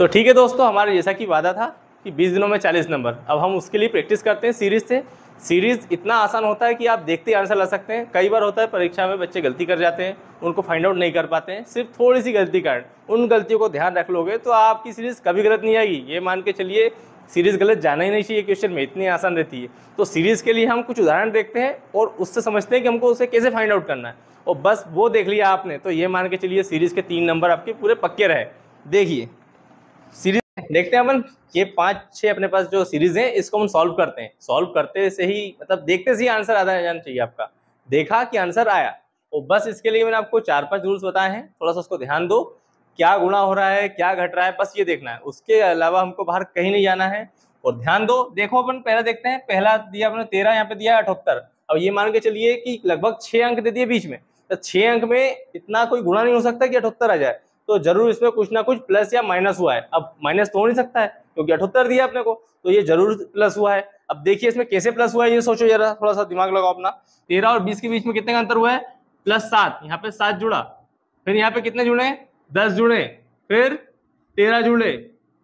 तो ठीक है दोस्तों, हमारा जैसा कि वादा था कि 20 दिनों में 40 नंबर, अब हम उसके लिए प्रैक्टिस करते हैं सीरीज से। सीरीज इतना आसान होता है कि आप देखते ही आंसर ला सकते हैं। कई बार होता है परीक्षा में बच्चे गलती कर जाते हैं, उनको फाइंड आउट नहीं कर पाते हैं, सिर्फ थोड़ी सी गलती कारण। उन गलतियों को ध्यान रख लोगे तो आपकी सीरीज कभी गलत नहीं आएगी। ये मान के चलिए सीरीज गलत जाना ही नहीं चाहिए क्वेश्चन में, इतनी आसान रहती है। तो सीरीज के लिए हम कुछ उदाहरण देखते हैं और उससे समझते हैं कि हमको उसे कैसे फाइंड आउट करना है, और बस वो देख लिया आपने तो ये मान के चलिए सीरीज के 3 नंबर आपके पूरे पक्के रहे। देखिए सीरीज देखते हैं अपन, ये 5-6 अपने पास जो सीरीज है इसको हम सॉल्व करते हैं। सॉल्व करते से ही मतलब देखते से ही आंसर आ जाना चाहिए आपका। देखा कि आंसर आया, और बस इसके लिए मैंने आपको 4-5 रूल्स बताए हैं, थोड़ा सा उसको ध्यान दो। क्या गुणा हो रहा है, क्या घट रहा है, बस ये देखना है। उसके अलावा हमको बाहर कहीं नहीं जाना है। और ध्यान दो, देखो अपन पहला देखते हैं। पहला दिया अपने 13, यहाँ पे दिया 78। अब ये मान के चलिए कि लगभग 6 अंक दे दिए बीच में, तो 6 अंक में इतना कोई गुणा नहीं हो सकता कि 78 आ जाए। तो जरूर इसमें कुछ ना कुछ प्लस या माइनस हुआ है। अब माइनस तो हो नहीं सकता है क्योंकि 78 दिया अपने को, तो ये जरूर प्लस हुआ है। अब देखिए इसमें कैसे प्लस हुआ है ये सोचो जरा, थोड़ा सा दिमाग लगाओ अपना। 13 और 20 के बीच में कितने का अंतर हुआ है? +7। यहाँ पे 7 जुड़ा, फिर यहाँ पे कितने जुड़े? 10 जुड़े, फिर 13 जुड़े,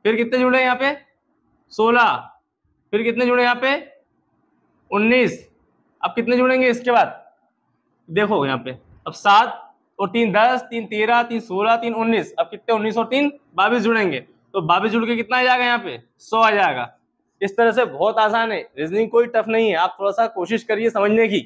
फिर कितने जुड़े यहाँ पे? 16, फिर कितने जुड़े यहाँ पे? 19। अब कितने जुड़ेंगे इसके बाद? देखो यहाँ पे अब 7 और 3 10, 3 13, 3 16, 3 19। अब कितने? 19 और 3 22 जुड़ेंगे, तो 22 जुड़ के कितना आ जाएगा यहाँ पे? 100 आ जाएगा। इस तरह से बहुत आसान है, रीजनिंग कोई टफ नहीं है, आप थोड़ा सा कोशिश करिए समझने की।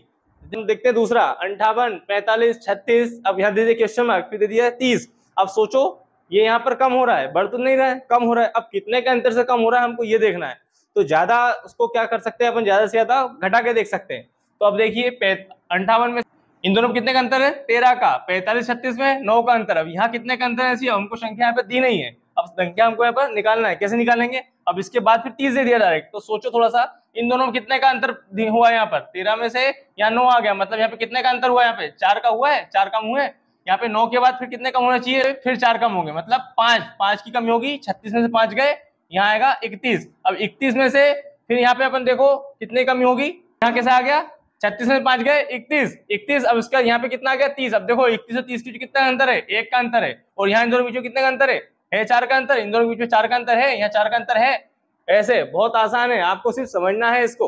देखते हैं दूसरा 58, 45, 36। अब यहाँ दे दिया क्वेश्चन मार्क, फिर दे दिया 30। अब सोचो ये यहाँ पर कम हो रहा है, बढ़ तो नहीं रहा है, कम हो रहा है। अब कितने का अंतर से कम हो रहा है हमको ये देखना है। तो ज्यादा उसको क्या कर सकते हैं अपन, ज्यादा से ज्यादा घटा के देख सकते हैं। तो अब देखिए 58 में इन दोनों में कितने का अंतर है? 13 का। 45 36 में 9 का अंतर। अब यहाँ कितने का अंतर है? ऐसी हमको संख्या यहाँ पे दी नहीं है, अब संख्या हमको यहाँ पर निकालना है। कैसे निकालेंगे? अब इसके बाद फिर 30 दे दिया डायरेक्ट। तो सोचो थोड़ा सा इन दोनों में कितने का अंतर हुआ है यहाँ पर? 13 में से यहाँ 9 आ गया, मतलब यहाँ पे कितने का अंतर हुआ? यहाँ पे 4 का हुआ है, 4 कम हुए। यहाँ पे 9 के बाद फिर कितने कम होना चाहिए? फिर 4 कम होंगे, मतलब 5 की कमी होगी। 36 में से 5 गए, यहाँ आएगा 31। अब 31 में से फिर यहाँ पे अपन देखो कितनी कमी होगी, यहाँ कैसे आ गया? 36 में 5 गए 31। अब इसका यहाँ पे कितना आ गया? 30। अब देखो 31 और 30 के बीच कितना अंतर है? 1 का अंतर है। और यहाँ इन दोनों बीच में कितने का अंतर है? 4 का अंतर। इन दोनों बीच में 4 का अंतर है, यहाँ 4 का अंतर है। ऐसे बहुत आसान है, आपको सिर्फ समझना है इसको।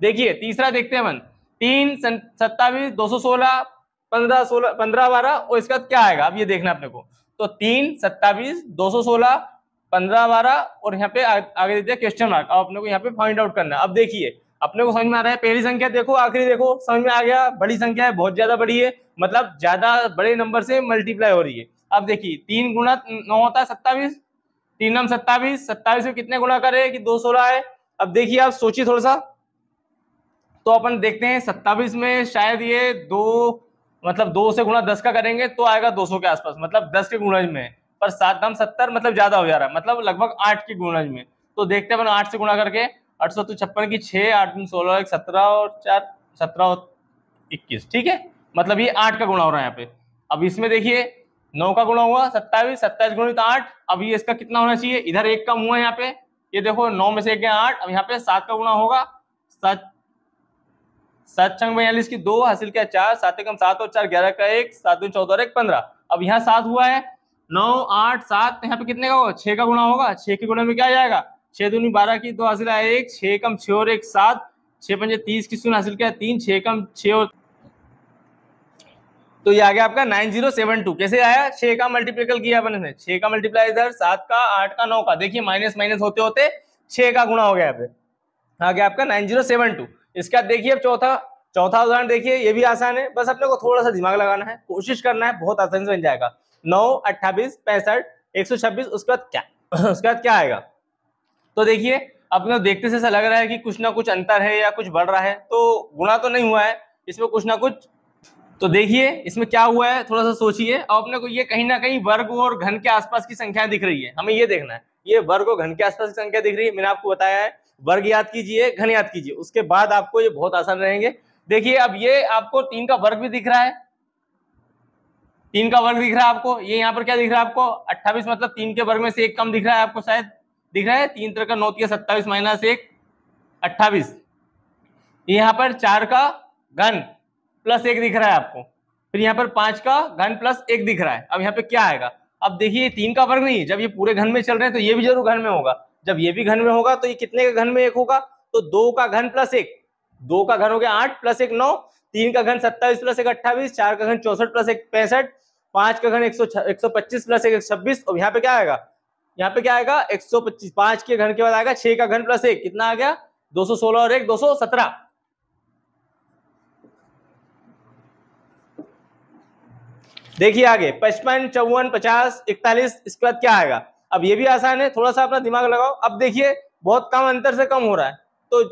देखिए तीसरा देखते हैं अपन, 3 27 216 15 16 15 12, और इसका क्या आएगा अब ये देखना अपने को। तो 3 27 216 15 12, और यहाँ पे आगे दे दिया क्वेश्चन मार्क। अब अपने को यहाँ पे फाइंड आउट करना है। अब देखिए अपने को समझ में आ रहा है, पहली संख्या देखो, आखिरी देखो, समझ में आ गया। बड़ी संख्या है, बहुत ज्यादा बड़ी है, मतलब ज्यादा बड़े नंबर से मल्टीप्लाई हो रही है। अब देखिए 3 गुणा 9 होता है 27, 3 9 27, 27 में कितने गुणा करे कि 216 है। अब देखिए आप सोचिए थोड़ा सा, तो अपन देखते हैं 27 में शायद ये 2 से गुणा 10 का करेंगे तो आएगा 200 के आसपास, मतलब 10 के गुणज में। पर 7 दाम 70, मतलब ज्यादा हो जा रहा है, मतलब लगभग 8 के गुणज में। तो देखते हैं अपन 8 से गुणा करके, 856 की 6, 8 16 1 17 और 4 17 और 21, ठीक है, मतलब ये 8 का गुणा हो रहा है यहाँ पे। अब इसमें देखिए 9 का गुणा हुआ 27, 27 गुणित 8। अब ये इसका कितना होना चाहिए? इधर 1 कम हुआ है यहाँ पे, ये देखो 9 में से 1 गया 8। अब यहाँ पे 7 का गुणा होगा, 7 7 छंग 42 की 2 हासिल किया 4, 7 एकम 7 और 4 11 का 1, 7 दूनी 14 और 1 15। अब यहाँ 7 हुआ है, 9 8 7, यहाँ पे कितने का होगा? 6 का गुणा होगा। 6 के गुणे में क्या आ जाएगा? 6 दूनी 12 की 2 हासिल आया 1, 6 कम 6 और 1 7, 6 पंजे 30 की 0 हासिल किया 3, 6 कम 6 और, तो ये आ गया आपका 9072। कैसे आया? 6 का मल्टीप्लिकल किया अपन ने, 6 का मल्टीप्लाई इधर 7 का 8 का 9 का, देखिए माइनस माइनस होते होते 6 का गुणा हो गया यहाँ पे, आ गया आपका 9072। इसके बाद देखिए अब चौथा उदाहरण देखिए, ये भी आसान है, बस अपने को थोड़ा सा दिमाग लगाना है, कोशिश करना है, बहुत आसानी से बन जाएगा। 9 28 65 126, उसके बाद क्या आएगा? तो देखिए अपने देखते से ऐसा लग रहा है कि कुछ ना कुछ अंतर है या कुछ बढ़ रहा है, तो गुणा तो नहीं हुआ है इसमें, कुछ ना कुछ। तो देखिए इसमें क्या हुआ है, थोड़ा सा सोचिए। और अपने को ये कहीं ना कहीं वर्ग और घन के आसपास की संख्या दिख रही है, हमें ये देखना है, ये वर्ग और घन के आसपास की संख्या दिख रही है। मैंने आपको बताया है वर्ग याद कीजिए, घन याद कीजिए, उसके बाद आपको ये बहुत आसान रहेंगे। देखिए अब ये आपको 3 का वर्ग भी दिख रहा है, 3 का वर्ग दिख रहा है आपको। ये यहाँ पर क्या दिख रहा है आपको? 28, मतलब 3 के वर्ग में से 1 कम दिख रहा है आपको, शायद दिख रहा है। 3 3 का 9 27 माइनस 1 28। यहाँ पर 4 का घन प्लस 1 दिख रहा है आपको, फिर यहाँ पर 5 का घन प्लस 1 दिख रहा है। अब यहाँ पे क्या आएगा? अब देखिए 3 का वर्ग नहीं, जब ये पूरे घन में चल रहे हैं तो ये भी जरूर घन में होगा। जब ये भी घन में होगा तो ये कितने का घन में 1 होगा, तो 2 का घन प्लस 1, 2 का घन हो गया 8 प्लस 1 9, 3 का घन 27 प्लस 1 28, 4 का घन 64 प्लस 1 65, 5 का घन 125 प्लस 1 126। और यहाँ पे क्या आएगा, यहाँ पे क्या आएगा 125, 5 के घन के बाद आएगा 6 का घन प्लस 1, कितना आ गया 216 और 1 217। देखिए आगे 55 54 50 41, इसके बाद क्या आएगा। अब ये भी आसान है, थोड़ा सा अपना दिमाग लगाओ। अब देखिए बहुत कम अंतर से कम हो रहा है, तो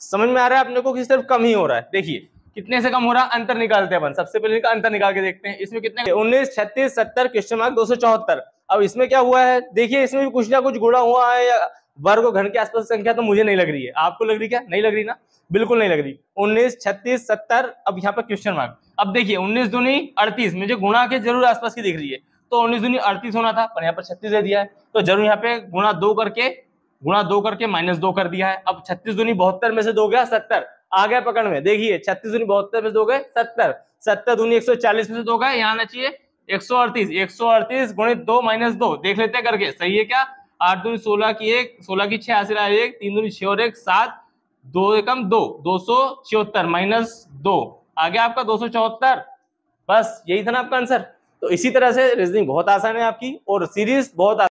समझ में आ रहा है अपने को कि सिर्फ कम ही हो रहा है। देखिए कितने से कम हो रहा है, अंतर निकालते हैं अपन। सबसे पहले इनका अंतर निकाल के देखते हैं। इसमें कितने 19 36 70 क्वेश्चन मार्क 274। अब इसमें क्या हुआ है, देखिए इसमें भी कुछ ना कुछ गुणा हुआ है या वर्ग और घन के आसपास संख्या, तो मुझे नहीं लग रही है। आपको लग रही क्या, नहीं लग रही ना, बिल्कुल नहीं लग रही। 19 36 70, अब यहाँ पर क्वेश्चन मार्क। अब देखिए 19 दूनी 38, मुझे गुणा के जरूर आसपास की दिख रही है, तो 19 दूनी 38 होना था, पर यहाँ पर 36 दे दिया है, तो जरूर यहाँ पे गुणा 2 करके -2 कर दिया है। अब 36 दूनी 72 में से 2 गया 70, आ गया पकड़ में। देखिए 36 दूनी 72 में से 2 गए 70, 70 दूनी 140 में से 2 गए, यहाँ आना चाहिए 138, 138 गुणित 2 - 2, देख लेते हैं करके, सही है क्या। 8 दूनी 16 की 1, 16 की 6 आसिर 1, 3 दूनी 6 और 1 7, 2 एकम 2, 274 - 2 आ गया आपका 274। बस यही था ना आपका आंसर। तो इसी तरह से रीजनिंग बहुत आसान है आपकी, और सीरीज बहुत